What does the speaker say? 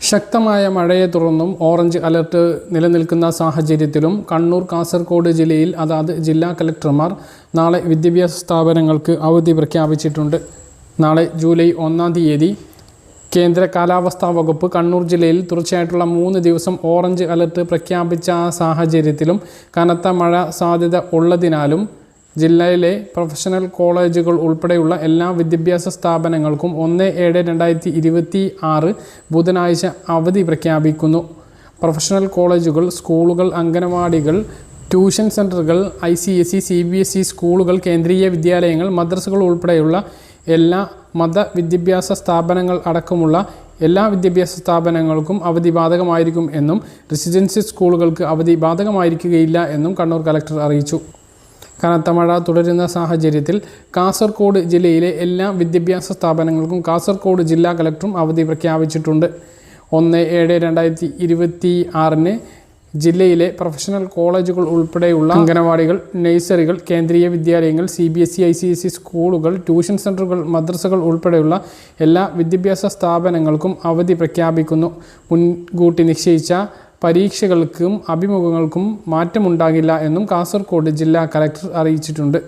ശക്തമായ മഴയെ തുടർന്നും ഓറഞ്ച് അലർട്ട് നിലനിൽക്കുന്ന സാഹചര്യത്തിലും കണ്ണൂർ, കാസർഗോഡ് ജില്ലയിൽ അതാത് ജില്ലാ കളക്ടർമാർ നാളെ വിദ്യാഭ്യാസ സ്ഥാപനങ്ങൾക്ക് അവധി പ്രഖ്യാപിച്ചിട്ടുണ്ട്. നാളെ ജൂലൈ 1-ാം തീയതി കേന്ദ്ര കാലാവസ്ഥാ വകുപ്പ് കണ്ണൂർ ജില്ലയിൽ തുടർച്ചയായിട്ടുള്ള 3 ദിവസം ഓറഞ്ച് അലർട്ട് പ്രഖ്യാപിച്ച സാഹചര്യത്തിലും കനത്ത മഴ സാധ്യത ഉള്ളതിനാലും ജില്ലയിലെ പ്രൊഫഷണൽ കോളേജുകൾ ഉൾപ്പെടെയുള്ള എല്ലാ വിദ്യാഭ്യാസ സ്ഥാപനങ്ങൾക്കും 1/7/2026 ബുധനാഴ്ച അവധി പ്രഖ്യാപിക്കുന്നു. പ്രൊഫഷണൽ കോളേജുകൾ, സ്കൂളുകൾ, അംഗനവാടികൾ, ട്യൂഷൻ സെൻ്ററുകൾ, ICSE, CBSE സ്കൂളുകൾ, കേന്ദ്രീയ വിദ്യാലയങ്ങൾ, മദ്രസകൾ ഉൾപ്പെടെയുള്ള എല്ലാ മതവിദ്യാഭ്യാസ സ്ഥാപനങ്ങൾ അടക്കമുള്ള എല്ലാ വിദ്യാഭ്യാസ സ്ഥാപനങ്ങൾക്കും അവധി ബാധകമായിരിക്കും എന്നും റെസിഡൻഷ്യൽ സ്കൂളുകൾക്ക് അവധി ബാധകമായിരിക്കുകയില്ല എന്നും കണ്ണൂർ കളക്ടർ അറിയിച്ചു. കനത്ത മഴ തുടരുന്ന സാഹചര്യത്തിൽ കാസർഗോഡ് ജില്ലയിലെ എല്ലാ വിദ്യാഭ്യാസ സ്ഥാപനങ്ങൾക്കും കാസർഗോഡ് ജില്ലാ കളക്ടറും അവധി പ്രഖ്യാപിച്ചിട്ടുണ്ട്. 1/7/2026 ജില്ലയിലെ പ്രൊഫഷണൽ കോളേജുകൾ ഉൾപ്പെടെയുള്ള അംഗനവാടികൾ, നഴ്സറികൾ, കേന്ദ്രീയ വിദ്യാലയങ്ങൾ, CBSE, ICSE സ്കൂളുകൾ, ട്യൂഷൻ സെൻ്ററുകൾ, മദ്രസകൾ ഉൾപ്പെടെയുള്ള എല്ലാ വിദ്യാഭ്യാസ സ്ഥാപനങ്ങൾക്കും അവധി പ്രഖ്യാപിക്കുന്നു. മുൻകൂട്ടി നിശ്ചയിച്ച പരീക്ഷകൾക്കും അഭിമുഖങ്ങൾക്കും മാറ്റമുണ്ടാകില്ല എന്നും കാസർഗോഡ് ജില്ലാ കളക്ടർ അറിയിച്ചിട്ടുണ്ട്.